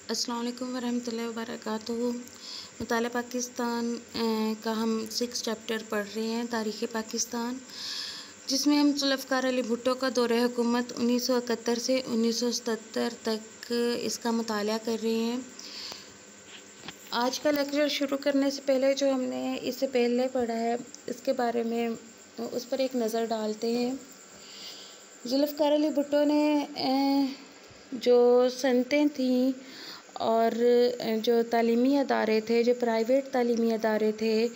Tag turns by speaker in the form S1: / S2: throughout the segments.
S1: अस्सलाम वालेकुम वरहमतुल्लाहि वबरकातुहू। मुताला पाकिस्तान का हम 6 चैप्टर पढ़ रहे हैं, तारीख़ पाकिस्तान, जिसमें हम जुल्फ़िकार अली भुट्टो का दौरे हुकूमत 1971 से 1977 तक इसका मुताला कर रहे हैं। आज का लेक्चर शुरू करने से पहले जो हमने इससे पहले पढ़ा है इसके बारे में उस पर एक नज़र डालते हैं। जुल्फ़िकार अली भुट्टो ने जो सनतें थीं और जो तालीमी अदारे थे, जो प्राइवेट तालीमी अदारे थे,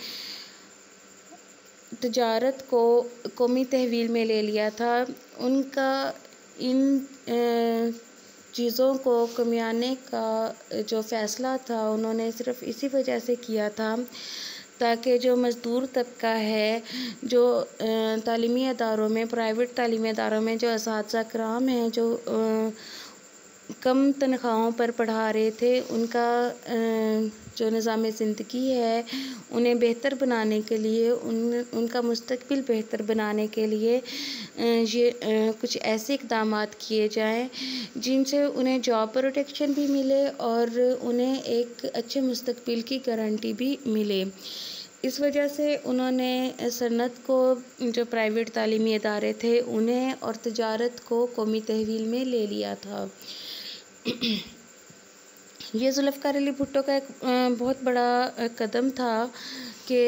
S1: तिजारत को कौमी तहवील में ले लिया था। उनका इन चीज़ों को कमियाने का जो फ़ैसला था उन्होंने सिर्फ़ इसी वजह से किया था ताकि जो मज़दूर तबका है, जो तालीमी अदारों में, प्राइवेट तालीमी अदारों में जो असातिज़ा कराम हैं, जो कम तनख्वाहों पर पढ़ा रहे थे, उनका जो निज़ाम ज़िंदगी है उन्हें बेहतर बनाने के लिए, उनका मुस्तक़बिल बेहतर बनाने के लिए ये कुछ ऐसे इक़दामात किए जाएँ जिनसे उन्हें जॉब प्रोटेक्शन भी मिले और उन्हें एक अच्छे मुस्तक़बिल की गारंटी भी मिले। इस वजह से उन्होंने सनअत को, जो प्राइवेट तालीमी अदारे थे उन्हें, और तिजारत को कौमी तहवील में ले लिया था। ये जुल्फ़िकार अली भुट्टो का एक बहुत बड़ा कदम था कि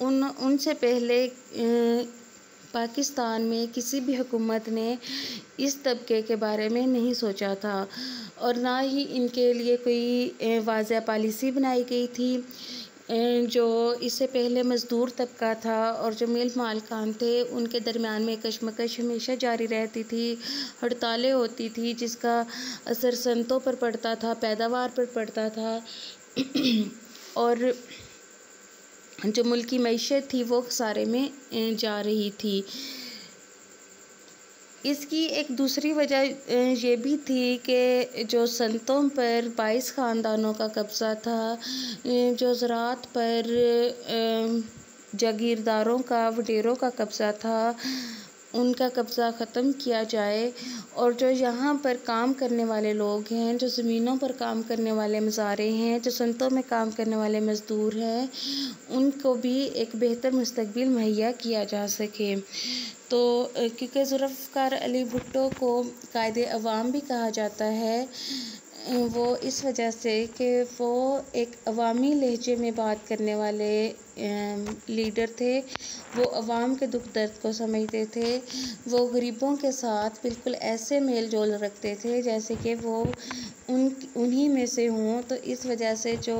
S1: उनसे पहले पाकिस्तान में किसी भी हुकूमत ने इस तबके के बारे में नहीं सोचा था और ना ही इनके लिए कोई वाज़ेह पॉलिसी बनाई गई थी। जो इससे पहले मज़दूर तबका था और जो मिल मालिकान थे उनके दरमियान में कशमकश हमेशा जारी रहती थी, हड़तालें होती थी जिसका असर सनतों पर पड़ता था, पैदावार पर पड़ता था और जो मुल्क की मईशत थी वो खसारे में जा रही थी। इसकी एक दूसरी वजह ये भी थी कि जो सनतों पर 22 ख़ानदानों का कब्ज़ा था, जो ज़राअत पर जागीरदारों का, वडेरों का कब्ज़ा था, उनका कब्ज़ा ख़त्म किया जाए और जो यहाँ पर काम करने वाले लोग हैं, जो ज़मीनों पर काम करने वाले मज़ारे हैं, जो सनतों में काम करने वाले मज़दूर हैं, उनको भी एक बेहतर मुस्तक़बिल मुहैया किया जा सके। तो क्योंकि जुल्फ़िकार अली भुट्टो को कायदे अवाम भी कहा जाता है, वो इस वजह से कि वो एक अवामी लहजे में बात करने वाले लीडर थे। वो अवाम के दुख दर्द को समझते थे, वो गरीबों के साथ बिल्कुल ऐसे मेल जोल रखते थे जैसे कि वो उन्हीं में से हों। तो इस वजह से जो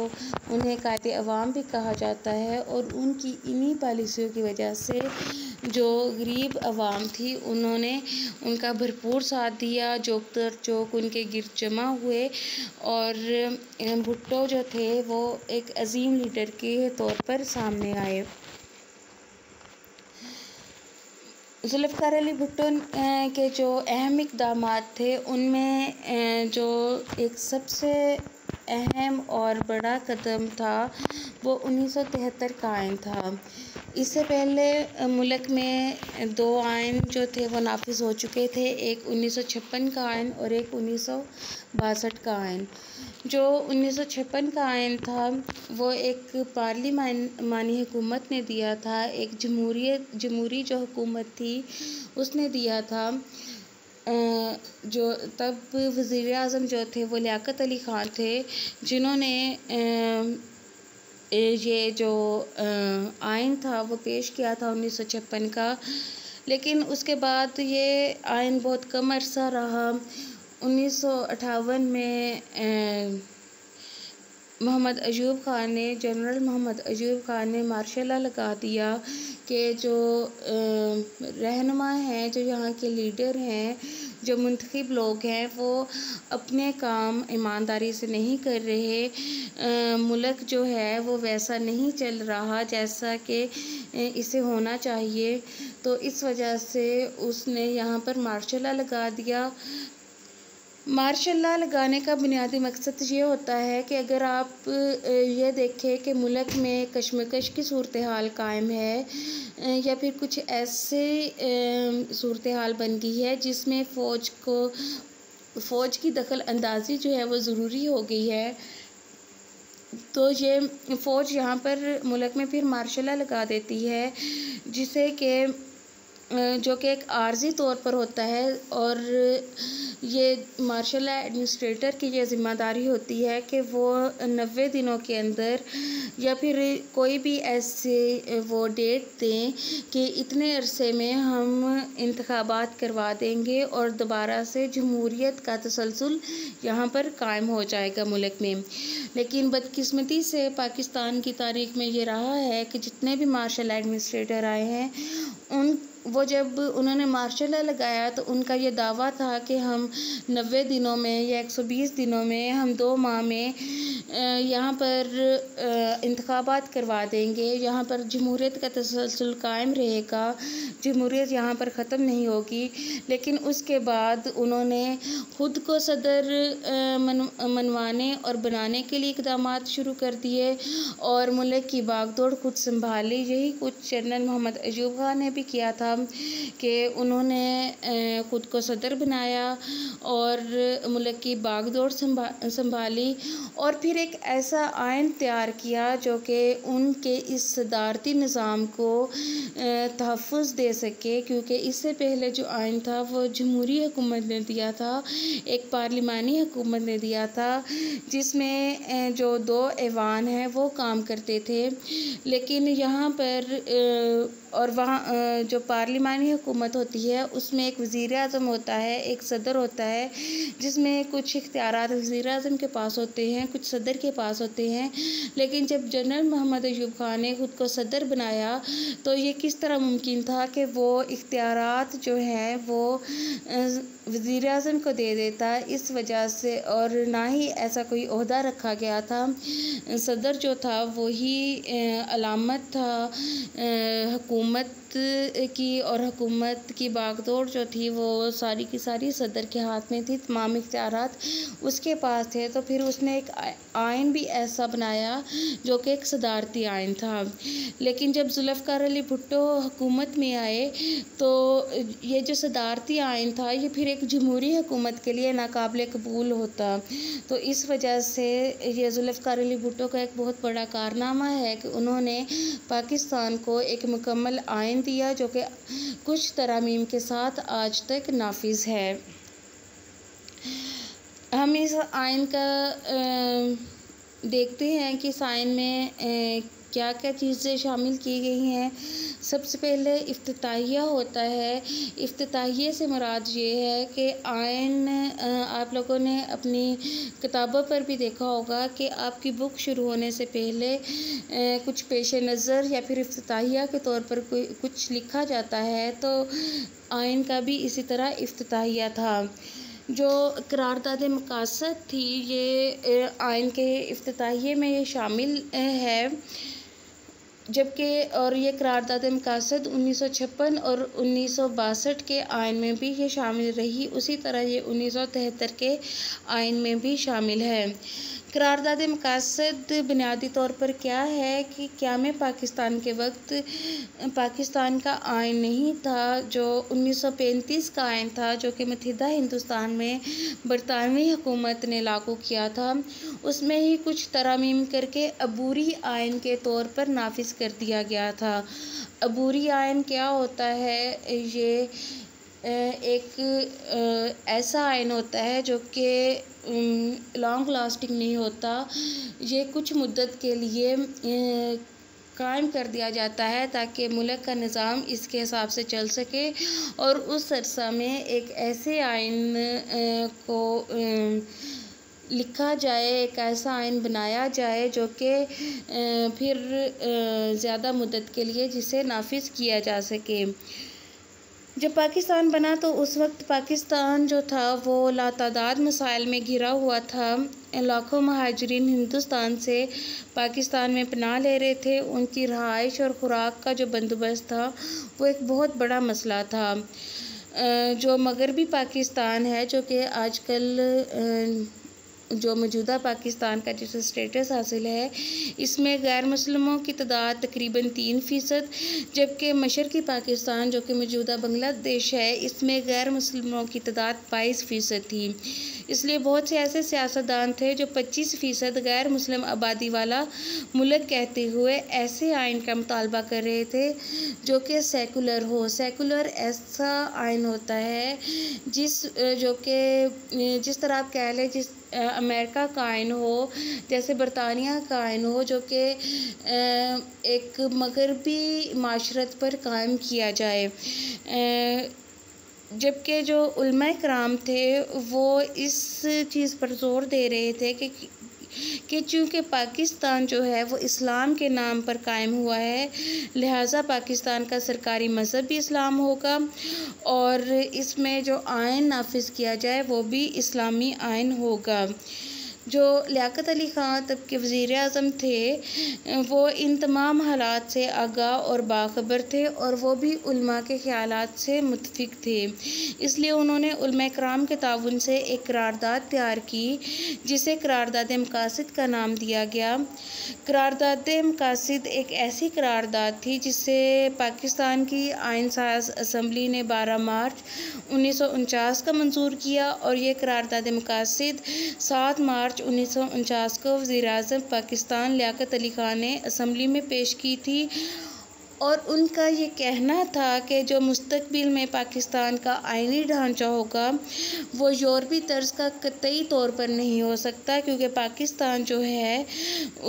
S1: उन्हें कायदे अवाम भी कहा जाता है और उनकी इन्हीं पॉलिसियों की वजह से जो गरीब अवाम थी उन्होंने उनका भरपूर साथ दिया, चौक दर चौक उनके गिर्द जमा हुए और भुट्टो जो थे वो एक अजीम लीडर के तौर पर सामने आए। जुल्फ़िकार अली भुट्टो के जो अहम इक़दामात थे उनमें जो एक सबसे अहम और बड़ा कदम था वो 1973 का आइन था। इससे पहले मुल्क में 2 आइन जो थे वो नाफिज़ हो चुके थे, एक 1956 का आइन और एक 1962 का आइन। जो 1956 का आइन था वो एक पार्लिमानी हुकूमत ने दिया था, एक जमहूरी जो हुकूमत थी उसने दिया था। जो तब वज़ीर आज़म जो थे वो लियाक़त अली ख़ान थे, जिन्होंने ये जो आइन था वो पेश किया था 1956 का। लेकिन उसके बाद ये आइन बहुत कम अरसा रहा। 1958 में मोहम्मद अयूब ख़ान ने, जनरल मोहम्मद अयूब ख़ान ने मार्शल लॉ लगा दिया कि जो रहनुमा हैं, जो यहाँ के लीडर हैं, जो मुंतखब लोग हैं, वो अपने काम ईमानदारी से नहीं कर रहे। मुल्क जो है वो वैसा नहीं चल रहा जैसा कि इसे होना चाहिए। तो इस वजह से उसने यहाँ पर मार्शल लॉ लगा दिया। मार्शल लॉ लगाने का बुनियादी मकसद ये होता है कि अगर आप ये देखें कि मुल्क में कशमकश की सूरत हाल कायम है या फिर कुछ ऐसे सूरत हाल बन गई है जिसमें फ़ौज को फ़ौज की दखल अंदाज़ी जो है वो ज़रूरी हो गई है। तो ये फ़ौज यहाँ पर मुल्क में फिर मार्शल लॉ लगा देती है, जिसे कि जो कि एक आर्ज़ी तौर पर होता है, और ये मार्शल लॉ एडमिनिस्ट्रेटर की ये ज़िम्मेदारी होती है कि वो 90 दिनों के अंदर या फिर कोई भी ऐसे वो डेट दें कि इतने अरसे में हम इंतखाबात करवा देंगे और दोबारा से जमहूरियत का तसलसल यहाँ पर कायम हो जाएगा मुल्क में। लेकिन बदकिस्मती से पाकिस्तान की तारीख़ में ये रहा है कि जितने भी मार्शल लॉ एडमिनिस्ट्रेटर आए हैं, जब उन्होंने मार्शल लॉ लगाया तो उनका ये दावा था कि हम 90 दिनों में या 120 दिनों में, हम 2 माह में यहाँ पर इंतखाबात करवा देंगे, यहाँ पर जमहूरियत का तसलसल कायम रहेगा, जमहूरियत यहाँ पर ख़त्म नहीं होगी। लेकिन उसके बाद उन्होंने ख़ुद को सदर मनवाने और बनाने के लिए इक़दामात शुरू कर दिए और मुल्क की बागडोर खुद संभाली। यही कुछ जनरल मोहम्मद अयूब खान ने भी किया था कि उन्होंने ख़ुद को सदर बनाया और मुल्क की बागडोर संभाली, और फिर एक ऐसा आइन तैयार किया जो कि उनके इस सदारती निज़ाम को तहफ़्फ़ुज़ दे सके, क्योंकि इससे पहले जो आइन था वो जमहूरी हुकूमत ने दिया था, एक पार्लिमानी हुकूमत ने दिया था, जिसमें जो 2 ऐवान हैं वो काम करते थे। लेकिन यहाँ पर और वहाँ जो पार्लिमानी हुकूमत होती है उसमें एक वज़ीर-ए-आज़म होता है, एक सदर होता है, जिसमें कुछ इख्तियारात वज़ीर-ए-आज़म के पास होते हैं, कुछ सदर के पास होते हैं। लेकिन जब जनरल मोहम्मद अयूब खान ने ख़ुद को सदर बनाया तो ये किस तरह मुमकिन था कि वो इख्तियारात जो हैं वो वज़ीर-ए-आज़म को दे देता, इस वजह से, और ना ही ऐसा कोई ओहदा रखा गया था। सदर जो था वही अलामत था हुकूमत की, और हुकूमत की बागडोर जो थी वो सारी की सारी सदर के हाथ में थी, तमाम इख्तियारात उसके पास थे। तो फिर उसने एक आइन भी ऐसा बनाया जो कि एक सदारती आइन था। लेकिन जब ज़ुल्फ़िकार अली भुट्टो हुकूमत में आए तो ये जो सदारती आइन था ये फिर एक जमहूरी हुकूमत के लिए नाकाबिल कबूल होता। तो इस वजह से ये ज़ुल्फ़िकार अली भुट्टो का एक बहुत बड़ा कारनामा है कि उन्होंने पाकिस्तान को एक मुकम्मल आइन दिया जो कि कुछ तरामीम के साथ आज तक नाफिज है। हम इस आइन का देखते हैं कि इस आइन में क्या क्या चीज़ें शामिल की गई हैं। सबसे पहले इफ्तिताहिया होता है। इफ्तिताहिये से मुराद ये है कि आइन, आप लोगों ने अपनी किताबों पर भी देखा होगा कि आपकी बुक शुरू होने से पहले कुछ पेश नज़र या फिर इफ्तिताहिया के तौर पर कोई कुछ लिखा जाता है, तो आइन का भी इसी तरह इफ्तिताहिया था। जो करारदाद मकासद थी ये आइन के इफ्तिताहिये में ये शामिल है, जबकि और ये करारदाद मकासद 1956 और 1962 के आइन में भी ये शामिल रही, उसी तरह ये 1973 के आइन में भी शामिल है। करारदाद मकासद बुनियादी तौर पर क्या है कि क़याम पाकिस्तान के वक्त पाकिस्तान का आइन नहीं था, जो 1935 का आइन था, जो कि मुत्तहिदा हिंदुस्तान में बरतानवी हुकूमत ने लागू किया था, उसमें ही कुछ तरामीम करके अबूरी आइन के तौर पर नाफिज कर दिया गया था। अबूरी आइन क्या होता है? ये एक ऐसा आइन होता है जो कि लॉन्ग लास्टिंग नहीं होता, ये कुछ मुद्दत के लिए कायम कर दिया जाता है ताकि मुल्क का निज़ाम इसके हिसाब से चल सके, और उस अरसा में एक ऐसे आइन को लिखा जाए, एक ऐसा आइन बनाया जाए जो कि फिर ज़्यादा मुद्दत के लिए जिसे नाफिज किया जा सके। जब पाकिस्तान बना तो उस वक्त पाकिस्तान जो था वो लातादाद मसाइल में घिरा हुआ था। लाखों महाजरीन हिंदुस्तान से पाकिस्तान में पनाह ले रहे थे। उनकी रहाइश और ख़ुराक का जो बंदोबस्त था वो एक बहुत बड़ा मसला था। जो मगरबी पाकिस्तान है, जो कि आजकल जो मौजूदा पाकिस्तान का जिसे स्टेटस हासिल है, इसमें गैर मुस्लिमों की तादाद तकरीबन 3%, जबकि मशरक़ी पाकिस्तान जो कि मौजूदा बांग्लादेश है, इसमें गैर मुस्लिमों की तादाद 22% थी। इसलिए बहुत से ऐसे सियासतदान थे जो 25% गैर मुस्लिम आबादी वाला मुल्क कहते हुए ऐसे आइन का मुतालबा कर रहे थे जो कि सेकुलर हो। सेकुलर ऐसा आइन होता है जिस तरह आप कह लें, जिस अमेरिका का आइन हो, जैसे बरतानिया का आइन हो, जो कि एक मगरबी माशरत पर कायम किया जाए। जबकि जो उलमाए कराम थे वो इस चीज़ पर ज़ोर दे रहे थे कि चूँकि पाकिस्तान जो है वो इस्लाम के नाम पर कायम हुआ है, लिहाजा पाकिस्तान का सरकारी मज़हब भी इस्लाम होगा और इसमें जो आइन नाफिज किया जाए वो भी इस्लामी आइन होगा। जो लियाकत अली ख़ान तब के वज़ीर आज़म थे, वो इन तमाम हालात से आगाह और बाखबर थे और वो भी उलमा के ख़यालात से मुत्तफ़िक़ थे। इसलिए उन्होंने उलमा कराम के ताउन से एक करारदाद तैयार की जिसे करारदाद मकासिद का नाम दिया गया। करारदाद मकासिद एक ऐसी करारदाद थी जिसे पाकिस्तान की आइन साज असम्बली ने 12 मार्च 1949 का मंजूर किया और ये करारदाद मकासिद 7 मार्च 1949 को वज़ीर-ए-आज़म पाकिस्तान लियाकत अली ख़ान ने असम्बली में पेश की थी और उनका ये कहना था कि जो मुस्तक़बिल में पाकिस्तान का आइनी ढांचा होगा वो यूरोपी तर्ज का कतई तौर पर नहीं हो सकता, क्योंकि पाकिस्तान जो है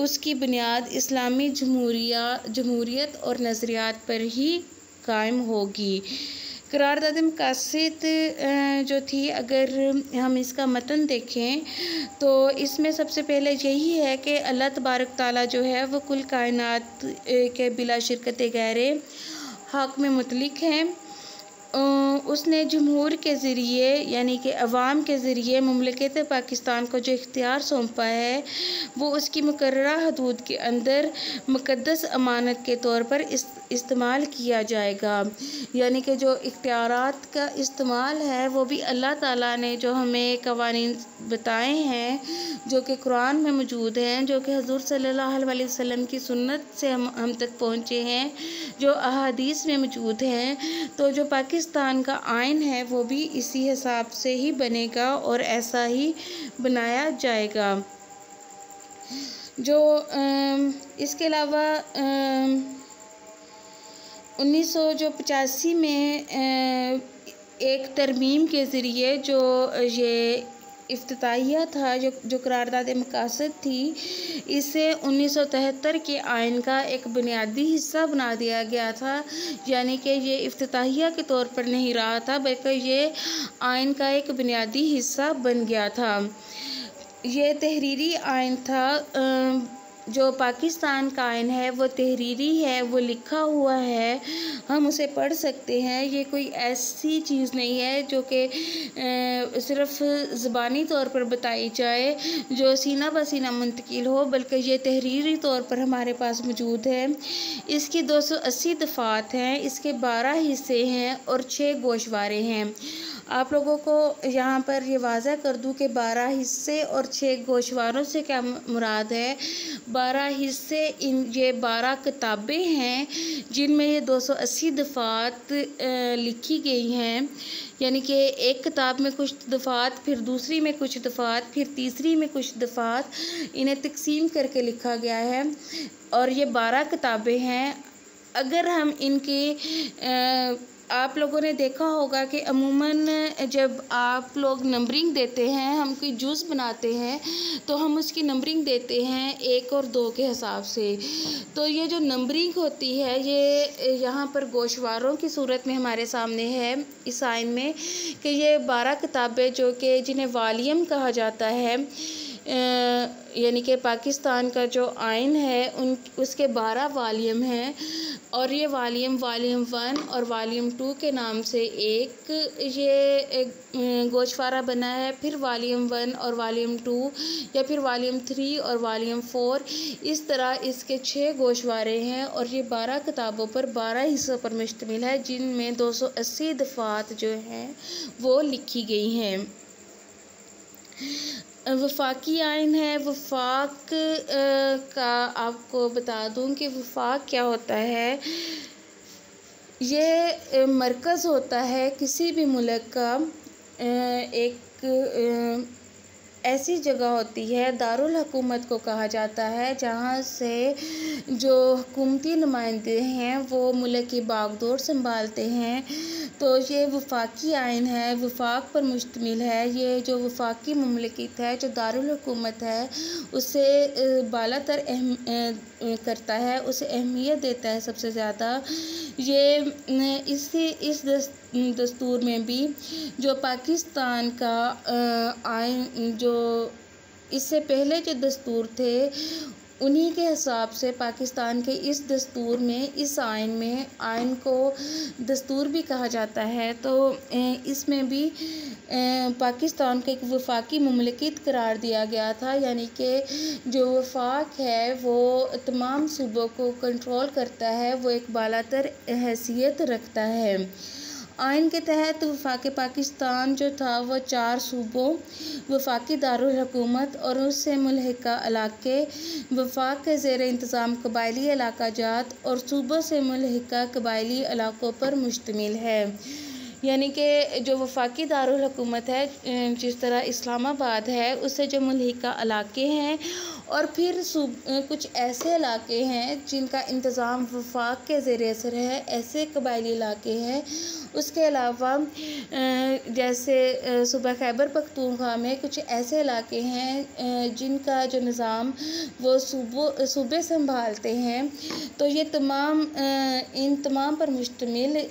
S1: उसकी बुनियाद इस्लामी जमहूरियत और नज़रियात पर ही कायम होगी। करारदाद मकासिद जो थी, अगर हम इसका मतन देखें तो इसमें सबसे पहले यही है कि अल्लाह तबारक ताला जो है वो कुल कायनात के बिला शिरकत गैरे हक़ में मुतलिक हैं। उसने जमहूर के ज़रिए यानी कि अवाम के ज़रिए मुमलकत पाकिस्तान को जो इख्तियार सौंपा है वो उसकी मुकर्ररा हदूद के अंदर मुक़द्दस अमानत के तौर पर इस्तेमाल किया जाएगा। यानी कि जो इख्तियारात का इस्तेमाल है वो भी अल्लाह ताला ने जो हमें कवानीन बताए हैं, जो कि कुरान में मौजूद हैं, जो कि हुज़ूर सल्लल्लाहु अलैहि वसल्लम की सुन्नत से हम तक पहुँचे हैं, जो अहादीस में मौजूद हैं। तो जो पाकिस्तान का आइन है वो भी इसी हिसाब से ही बनेगा और ऐसा ही बनाया जाएगा। जो इसके अलावा 1985 में एक तरमीम के ज़रिए जो ये इफ्तिताहिया था, जो करारदाद मकासद थी, इसे 1973 के आइन का एक बुनियादी हिस्सा बना दिया गया था। यानी कि ये इफ्तिताहिया के तौर पर नहीं रहा था बल्कि ये आइन का एक बुनियादी हिस्सा बन गया था। ये तहरीरी आइन था। जो पाकिस्तान का आइन है वो तहरीरी है, वो लिखा हुआ है, हम उसे पढ़ सकते हैं। ये कोई ऐसी चीज़ नहीं है जो कि सिर्फ़ ज़बानी तौर पर बताई जाए, जो सीना ब सीना मुंतकिल हो, बल्कि ये तहरीरी तौर पर हमारे पास मौजूद है। इसकी 280 दफ़ात हैं, इसके 12 हिस्से हैं और 6 गोशवारे हैं। आप लोगों को यहाँ पर ये वाज़ह कर दूँ कि 12 हिस्से और 6 गोशवारों से क्या मुराद है। 12 हिस्से ये 12 किताबें हैं जिनमें ये 280 दफ़ात लिखी गई हैं। यानी कि एक किताब में कुछ दफ़ात, फिर दूसरी में कुछ दफ़ात, फिर तीसरी में कुछ दफ़ात, इन्हें तकसीम करके लिखा गया है और ये 12 किताबें हैं। अगर हम इनकी आप लोगों ने देखा होगा कि अमूमन जब आप लोग नंबरिंग देते हैं, हम कोई जूस बनाते हैं तो हम उसकी नंबरिंग देते हैं 1 और 2 के हिसाब से। तो ये जो नंबरिंग होती है ये यहाँ पर गोशवारों की सूरत में हमारे सामने है इस आइन में कि ये 12 किताबें जो कि जिन्हें वालियम कहा जाता है, यानी कि पाकिस्तान का जो आइन है उसके 12 वालियम हैं और ये वॉल्यूम 1 और वॉल्यूम 2 के नाम से एक गोशवारा बना है, फिर वॉल्यूम 1 और वॉल्यूम 2 या फिर वॉल्यूम 3 और वॉल्यूम 4, इस तरह इसके 6 गोशवारे हैं और ये 12 किताबों पर 12 हिस्सों पर मुश्तमिल है, जिनमें 280 दफ़ात जो हैं वो लिखी गई हैं। वफाकी आइन है। वफाक का आपको बता दूं कि वफाक क्या होता है। ये मरकज़ होता है किसी भी मुल्क का। एक ऐसी जगह होती है, दारुल हुकूमत को कहा जाता है, जहाँ से जो हुकूमती नुमाइंदे हैं वो मुल्क की बागडोर संभालते हैं। तो ये वफाकी आइन है, वफाक पर मुश्तमिल है। ये जो वफाकी मुमलिकत है, जो दारुल हुकूमत है, उसे बालातर करता है, उसे अहमियत देता है सबसे ज़्यादा। ये इस दस्तूर में भी जो पाकिस्तान का आइन, जो इससे पहले जो दस्तूर थे, उन्हीं के हिसाब से पाकिस्तान के इस दस्तूर में, इस आइन को दस्तूर भी कहा जाता है। तो इसमें भी पाकिस्तान को एक वफाकी मुमलिकत करार दिया गया था, यानी कि जो वफाक है वो तमाम सूबों को कंट्रोल करता है, वो एक बालातर हैसियत रखता है। आइन के तहत वफाक पाकिस्तान जो था वो 4 सूबों, वफाकी दारुल हुकूमत और उससे मुल्हिका इलाके, वफाक के ज़ेर इंतज़ाम कबायली इलाका जात और सूबों से मुल्हिका कबायली इलाकों पर मुश्तमिल है। यानी कि जो वफाकी दारुल हुकूमत है, जिस तरह इस्लामाबाद है, उससे जो मुल्हिका इलाके हैं और फिर कुछ ऐसे इलाके हैं जिनका इंतज़ाम वफाक के ज़ेर असर है, ऐसे कबायली इलाके हैं। उसके अलावा जैसे सूबा खैबर पख्तूनख्वा में कुछ ऐसे इलाके हैं जिनका जो निज़ाम वो सूबे संभालते हैं। तो ये इन तमाम पर मुश्तमिल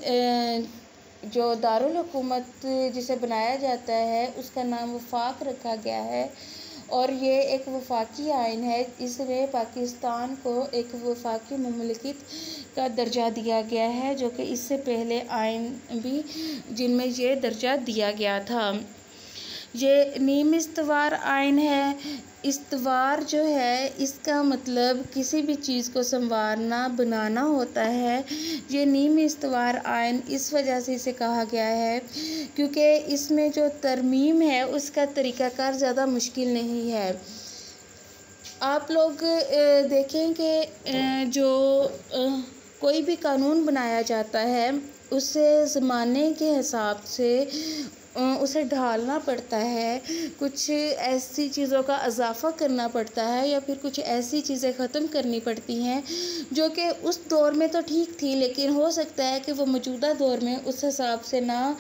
S1: जो दारुल हुकूमत जिसे बनाया जाता है, उसका नाम वफाक रखा गया है और ये एक वफाकी आइन है। इसमें पाकिस्तान को एक वफाकी मुमलिकत का दर्जा दिया गया है, जो कि इससे पहले आइन भी जिनमें ये दर्जा दिया गया था। ये नीम इस्तवार आइन है। इस्तवार जो है, इसका मतलब किसी भी चीज़ को संवारना, बनाना होता है। ये नीम इस्तवार आइन इस वजह से इसे कहा गया है क्योंकि इसमें जो तरमीम है उसका तरीक़ाकार ज़्यादा मुश्किल नहीं है। आप लोग देखें कि जो कोई भी कानून बनाया जाता है, उसे ज़माने के हिसाब से उसे ढालना पड़ता है, कुछ ऐसी चीज़ों का इजाफ़ा करना पड़ता है या फिर कुछ ऐसी चीज़ें ख़त्म करनी पड़ती हैं जो कि उस दौर में तो ठीक थी, लेकिन हो सकता है कि वो मौजूदा दौर में उस हिसाब से ना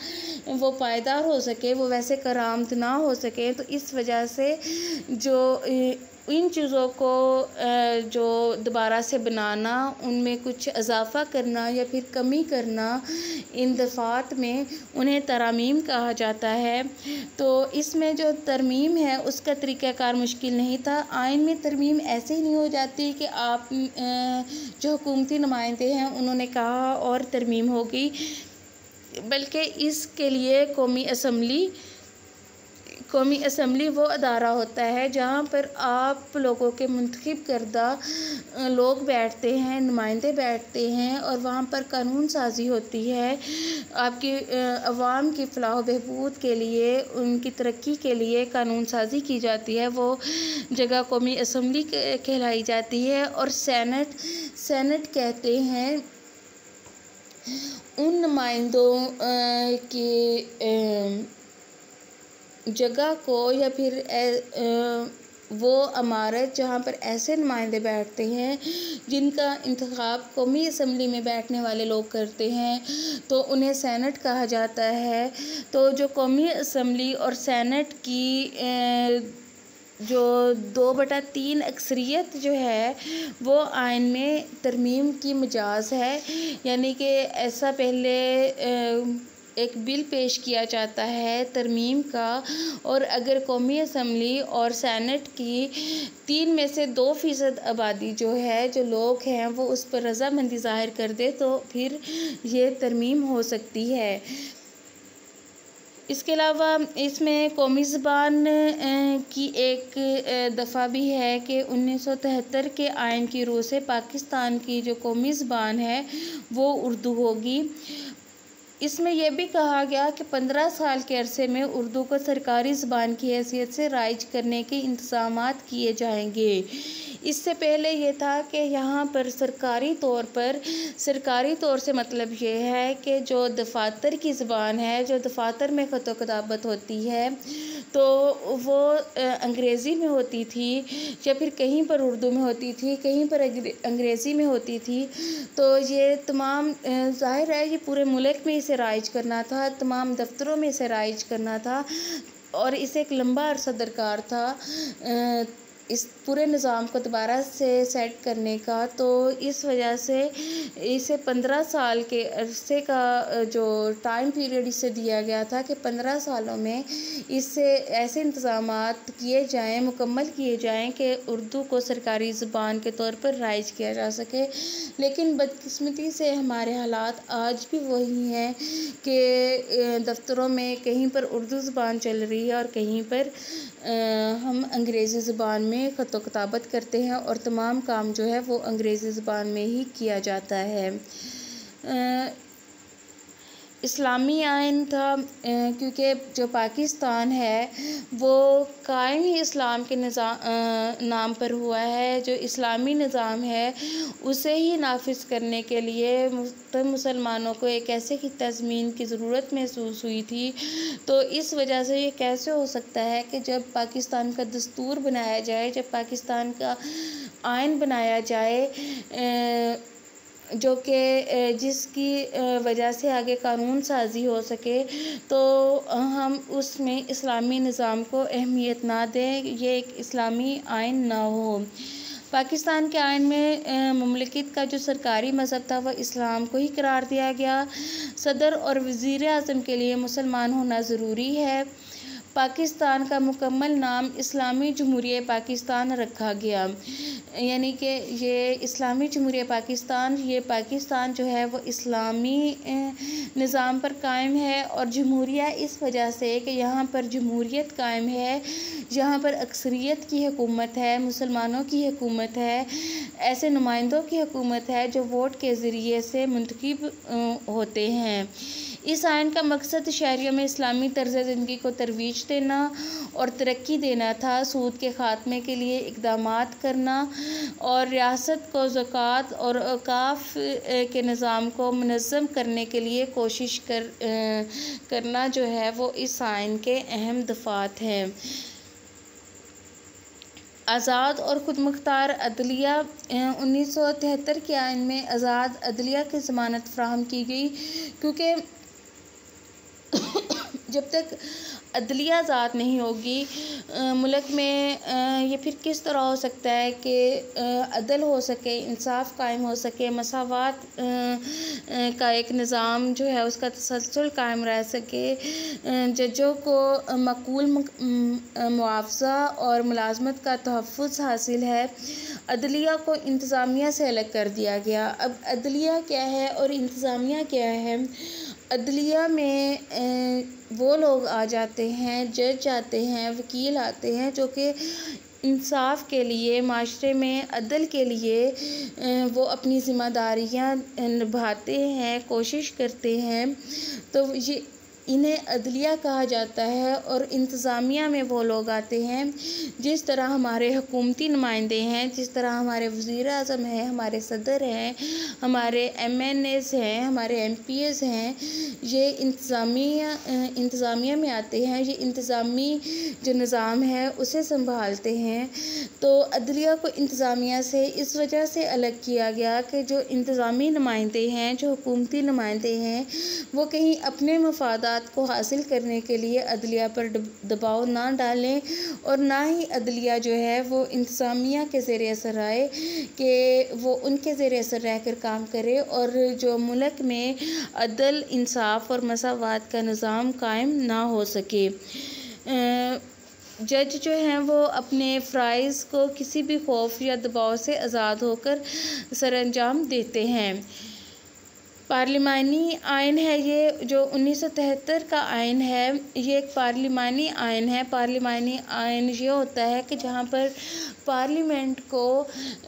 S1: वो पायदार हो सके, वो वैसे करामत ना हो सके। तो इस वजह से जो इन चीज़ों को जो दोबारा से बनाना, उनमें कुछ इजाफ़ा करना या फिर कमी करना, इन दफ़ात में उन्हें तरामीम कहा जाता है। तो इसमें जो तरमीम है उसका तरीक़ाकार मुश्किल नहीं था। आइन में तरमीम ऐसे ही नहीं हो जाती कि आप जो हुकूमती नुमाइंदे हैं उन्होंने कहा और तरमीम हो गई, बल्कि इसके लिए कौमी असम्बली वो अदारा होता है जहाँ पर आप लोगों के मुंतखब करदा लोग बैठते हैं, नुमाइंदे बैठते हैं और वहाँ पर कानून साजी होती है। आपकी अवाम की फ़लाह व बहबूद के लिए, उनकी तरक्की के लिए कानून साजी की जाती है। वो जगह कौमी असम्बली कहलाई जाती है। और सेनेट कहते हैं उन नुमाइंदों की जगह को या फिर वो इमारत जहाँ पर ऐसे नुमाइंदे बैठते हैं जिनका इंतखाब कौमी असम्बली में बैठने वाले लोग करते हैं, तो उन्हें सेनेट कहा जाता है। तो जो कौमी असम्बली और सेनेट की जो 2/3 अक्सरियत जो है वो आइन में तरमीम की मजाज है, यानी कि ऐसा पहले एक बिल पेश किया जाता है तरमीम का, और अगर कौमी असम्बली और सेनेट की 3 में से 2% आबादी जो है, जो लोग हैं, वो उस पर रज़ामंदी ज़ाहिर कर दे तो फिर ये तरमीम हो सकती है। इसके अलावा इसमें कौमी ज़बान की एक दफ़ा भी है कि 1973 के आइन की रूह से पाकिस्तान की जो कौमी ज़बान है वो उर्दू होगी। इसमें यह भी कहा गया कि 15 साल के अरसे में उर्दू को सरकारी ज़बान की हैसियत से राइज करने के इंतज़ामात किए जाएंगे। इससे पहले ये था कि यहाँ पर सरकारी तौर से मतलब ये है कि जो दफातर की ज़बान है, जो दफातर में ख़त व किताबत होती है, तो वो अंग्रेज़ी में होती थी या फिर कहीं पर उर्दू में होती थी, कहीं पर अंग्रेज़ी में होती थी। तो ये तमाम ज़ाहिर है ये पूरे मुल्क में इसे राइज करना था, तमाम दफ्तरों में इसे राइज करना था और इसे एक लंबा अरसा दरकार था इस पूरे निज़ाम को दोबारा से सेट करने का। तो इस वजह से इसे 15 साल के अरसे का जो टाइम पीरियड इसे दिया गया था कि 15 सालों में इससे ऐसे इंतज़ामात किए जाएं, मुकम्मल किए जाएं कि उर्दू को सरकारी ज़ुबान के तौर पर राइज किया जा सके। लेकिन बदकिस्मती से हमारे हालात आज भी वही हैं कि दफ्तरों में कहीं पर उर्दू ज़ुबान चल रही है और कहीं पर हम अंग्रेज़ी ज़ुबान में ख़त व किताबत करते हैं और तमाम काम जो है वो अंग्रेज़ी ज़ुबान में ही किया जाता है। इस्लामी आइन था क्योंकि जो पाकिस्तान है वो कायम ही इस्लाम के नाम पर हुआ है। जो इस्लामी निज़ाम है उसे ही नाफिज करने के लिए मुसलमानों को एक ऐसे की तज़मीन की ज़रूरत महसूस हुई थी। तो इस वजह से ये कैसे हो सकता है कि जब पाकिस्तान का दस्तूर बनाया जाए, जब पाकिस्तान का आइन बनाया जाए जो कि जिसकी वजह से आगे कानून साजी हो सके, तो हम उसमें इस्लामी निज़ाम को अहमियत ना दें, ये एक इस्लामी आइन ना हो। पाकिस्तान के आइन में मुमलिकत का जो सरकारी मज़हब था वह इस्लाम को ही करार दिया गया। सदर और वज़ीर आज़म के लिए मुसलमान होना ज़रूरी है। पाकिस्तान का मुकम्मल नाम इस्लामी जमहूरियत पाकिस्तान रखा गया, यानी कि ये इस्लामी जमहूरियत पाकिस्तान, ये पाकिस्तान जो है वो इस्लामी निज़ाम पर कायम है। और जमहूरियत इस वजह से कि यहाँ पर जमहूरियत कायम है, यहाँ पर अक्सरियत की हुकूमत है, मुसलमानों की हुकूमत है, ऐसे नुमाइंदों की हुकूमत है जो वोट के ज़रिए से मुंतखब होते हैं। इस आइन का मकसद शहरियों में इस्लामी तर्ज़ ज़िंदगी को तरवीज देना और तरक्की देना था, सूद के ख़ात्मे के लिए इक़दामात करना और रियासत को ज़कात और औक़ाफ़ के निज़ाम को मुनज़्ज़म करने के लिए कोशिश करना जो है वो इस आइन के अहम दफ़ात हैं। आज़ाद और ख़ुद मुख्तार अदलिया 1973 के आइन में आज़ाद अदलिया की ज़मानत फ़राहम की गई, क्योंकि जब तक अदलिया आज़ाद नहीं होगी मुल्क में ये फिर किस तरह हो सकता है कि अदल हो सके, इंसाफ कायम हो सके, मसावात का एक निज़ाम जो है उसका तसलसल कायम रह सके, जजों को मकबूल मुआवज़ा और मुलाज़मत का तहफ़्फ़ुज़ हासिल है। अदलिया को इंतज़ामिया से अलग कर दिया गया। अब अदलिया क्या है और इंतज़ामिया क्या है? अदलिया में वो लोग आ जाते हैं, जज आते हैं, वकील आते हैं जो कि इंसाफ के लिए, माशरे में अदल के लिए वो अपनी ज़िम्मेदारियाँ निभाते हैं, कोशिश करते हैं। तो ये इन्हें अदलिया कहा जाता है। और इंतज़ामिया में वो लोग आते हैं जिस तरह हमारे हुकूमती नुमाइंदे हैं, जिस तरह हमारे वज़ीर आज़म हैं, हमारे सदर हैं, हमारे MNAs हैं, हमारे MPs हैं, ये इंतज़ामिया में आते हैं, ये इंतज़ामी जो निज़ाम है उसे संभालते हैं। तो अदलिया को इंतज़ामिया से इस वजह से अलग किया गया कि जो इंतज़ामी नुमाइंदे हैं, जो हुकूमती नुमाइंदे हैं, वो कहीं अपने मफादात को हासिल करने के लिए अदलिया पर दबाव ना डालें और ना ही अदलिया जो है वो इंतज़ामिया के ज़ेरे असर आए कि वो उनके ज़ेरे असर रहकर काम करे और जो मुल्क में अदल, इंसाफ और मसावात का निज़ाम कायम ना हो सके। जज जो हैं वो अपने फ़राइज़ को किसी भी खौफ या दबाव से आज़ाद होकर सरअंजाम देते हैं। पार्लिमानी आइन है ये जो 1973 का आइन है, ये एक पार्लिमानी आइन है। पार्लिमानी आइन ये होता है कि जहाँ पर पार्लियामेंट को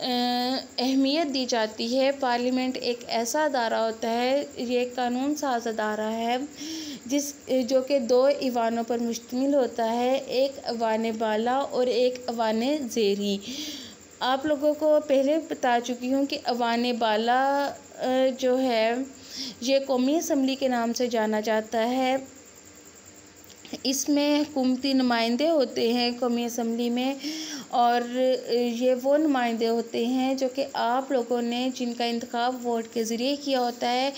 S1: अहमियत दी जाती है। पार्लियामेंट एक ऐसा अदारा होता है, ये एक कानून साज अदारा है जो कि 2 ईवानों पर मुश्तमिल होता है, एक ऐवान बाला और एक ऐवान ज़ेरी। आप लोगों को पहले बता चुकी हूँ कि ऐवान बाला जो है ये कौमी असम्बली के नाम से जाना जाता है। इसमें हुकूमती नुमाइंदे होते हैं कौमी असम्बली में, और ये वो नुमाइंदे होते हैं जो कि आप लोगों ने जिनका इंतखाब वोट के ज़रिए किया होता है।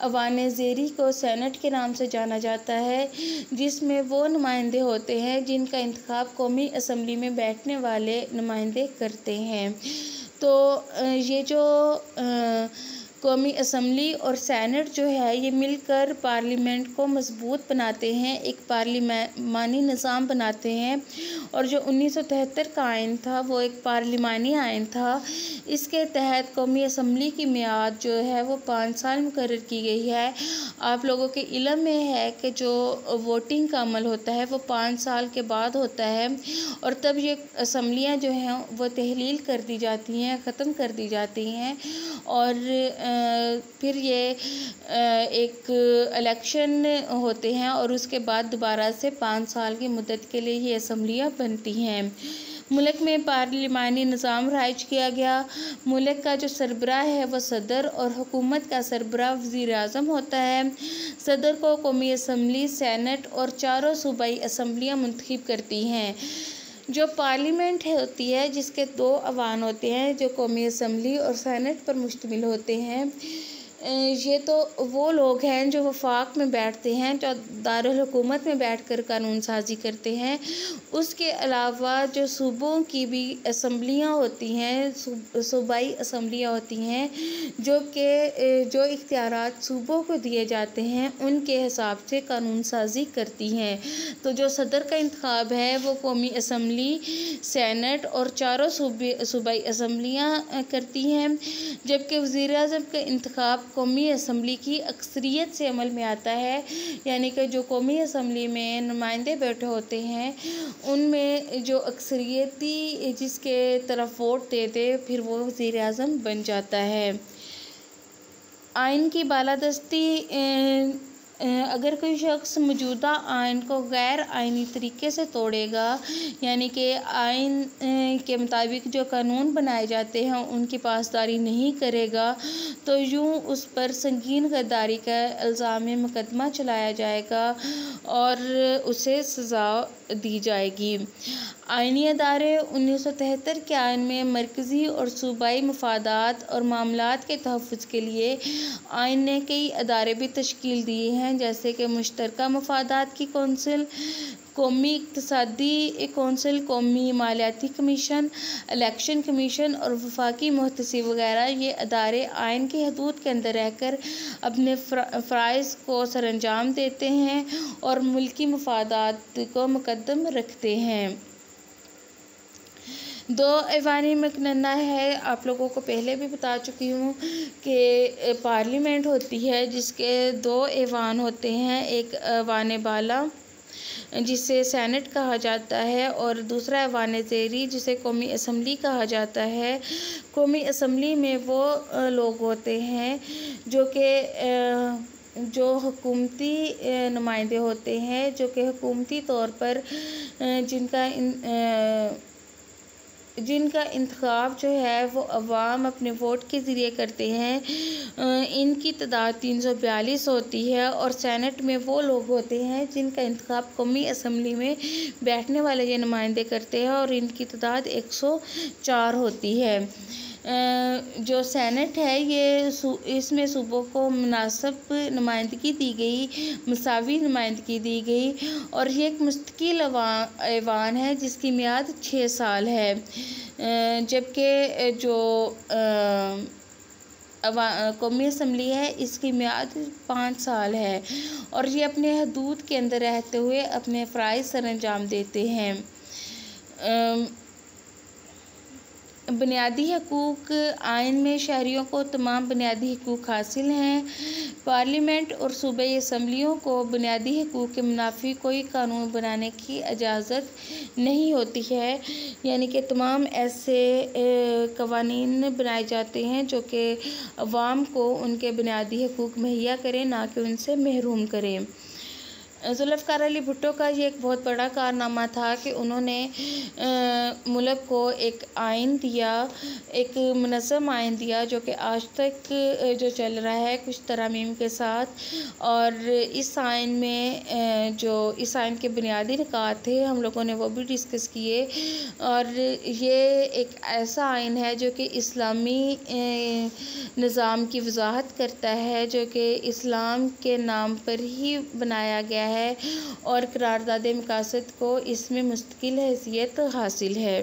S1: ऐवान ज़ेरी को सेनेट के नाम से जाना जाता है, जिसमें वो नुमाइंदे होते हैं जिनका इंतखाब कौमी असम्बली में बैठने वाले नुमाइंदे करते हैं। तो ये जो कौमी असम्बली और सेनेट जो है ये मिलकर पार्लियामेंट को मजबूत बनाते हैं, एक पार्लिमानी निज़ाम बनाते हैं। और जो 1973 का आइन था वो एक पार्लिमानी आइन था। इसके तहत कौमी असम्बली की मियाद जो है वो 5 साल मुकर्रर की गई है। आप लोगों के इल्म में है कि जो वोटिंग का अमल होता है वो 5 साल के बाद होता है, और तब ये असम्बलियाँ जो हैं वो तहलील कर दी जाती हैं, ख़त्म कर दी जाती हैं, और फिर ये एक इलेक्शन होते हैं और उसके बाद दोबारा से 5 साल की मुद्दत के लिए ये असम्बलियाँ बनती हैं। मुल्क में पार्लिमानी निज़ाम राइज किया गया। मुल्क का जो सरबराह है वो सदर और हुकूमत का सरबराह वज़ीर आज़म होता है। सदर को कौमी असम्बली, सेनेट और 4 सूबाई असम्बलियाँ मुंतखब करती हैं। जो पार्लियामेंट होती है जिसके 2 ऐवान होते हैं जो कौमी असम्बली और सेनेट पर मुश्तमिल होते हैं, ये तो वो लोग हैं जो वफाक में बैठते हैं, जो दारुल हुकूमत में बैठकर कानून साजी करते हैं। उसके अलावा जो सूबों की भी असम्बलियाँ होती हैं, सूबाई असम्बलियाँ होती हैं, जो इख्तियारात सूबों को दिए जाते हैं उनके हिसाब से कानून साजी करती हैं। तो जो सदर का इंतखाब है वो कौमी असम्बली, सेनेट और 4 सूबाई असम्बलियाँ करती हैं, जबकि वज़ीर आज़म का इंतखाब कौमी असम्बली की अक्सरियत से अमल में आता है। यानी कि जो कौमी असम्बली में नुमाइंदे बैठे होते हैं उनमें जो अक्सरियती जिसके तरफ वोट दे दे फिर वो वज़ीर आज़म बन जाता है। आइन की बालादस्ती अगर कोई शख्स मौजूदा आइन को गैर आइनी तरीके से तोड़ेगा, यानी कि आइन के मुताबिक जो कानून बनाए जाते हैं उनकी पासदारी नहीं करेगा, तो यूँ उस पर संगीन गद्दारी का इल्ज़ाम मुकदमा चलाया जाएगा और उसे सज़ा दी जाएगी। आइनी अदारे 1973 के आइन में मरकज़ी और सूबाई मफादात और मामलात के तहफ़्फ़ुज़ के लिए आइन ने कई अदारे भी तश्कील दिए हैं, जैसे कि मुश्तरका मफादात की कौंसिल, कौमी इक़्तिसादी कौंसिल, कौमी मालियाती कमीशन, इलेक्शन कमीशन और वफाकी मुहतसिब वगैरह। ये अदारे आइन की हदूद के अंदर रहकर अपने फ़राइज़ को सरअंजाम देते हैं और मुल्की मफादात को मुक़द्दम रखते हैं। 2 ऐवानी मकनना है। आप लोगों को पहले भी बता चुकी हूँ कि पार्लियामेंट होती है जिसके 2 ऐवान होते हैं, एक ऐवान बाला जिसे सेनेट कहा जाता है और दूसरा ऐवान ज़ेरी जिसे कौमी असम्बली कहा जाता है। कौमी असम्बली में वो लोग होते हैं जो हुकूमती नुमाइंदे होते हैं, जो कि हुकूमती तौर पर जिनका इंतखाब जो है वो अवाम अपने वोट के ज़रिए करते हैं। इनकी तादाद 342 होती है। और सेनेट में वो लोग होते हैं जिनका इंतखाब कौमी असम्बली में बैठने वाले ये नुमाइंदे करते हैं और इनकी तादाद 104 होती है। जो सेनेट है ये इसमें सूबों को मुनासिब नुमाइंदगी दी गई, मसावी नुमाइंदगी दी गई, और ये एक मुस्तकिल ऐवान है जिसकी मियाद 6 साल है, जबकि जो कौमी असम्बली है इसकी मियाद 5 साल है और ये अपने हदूद के अंदर रहते हुए अपने फ़राइज़ सरअंजाम देते हैं। बुनियादी हकूक़ आइन में शहरियों को तमाम बुनियादी हकूक़ हासिल हैं। पार्लियामेंट और सूबाई असम्बलियों को बुनियादी हकूक़ के मुनाफी कोई कानून बनाने की इजाज़त नहीं होती है, यानी कि तमाम ऐसे कवानीन बनाए जाते हैं जो कि अवाम को उनके बुनियादी हकूक़ मुहैया करें, ना कि उनसे महरूम करें। ज़ुल्फ़िकार अली भुट्टो का ये एक बहुत बड़ा कारनामा था कि उन्होंने मुल्क को एक आइन दिया, एक मुनज़्ज़म आइन दिया जो कि आज तक जो चल रहा है कुछ तरामीम के साथ। और इस आइन में जो इस आइन के बुनियादी निकात थे हम लोगों ने वो भी डिस्कस किए। और ये एक ऐसा आइन है जो कि इस्लामी निज़ाम की वज़ाहत करता है, जो कि इस्लाम के नाम पर ही बनाया गया है और करारदाद मकासद को इसमें मुस्तकिल हैसियत हासिल है।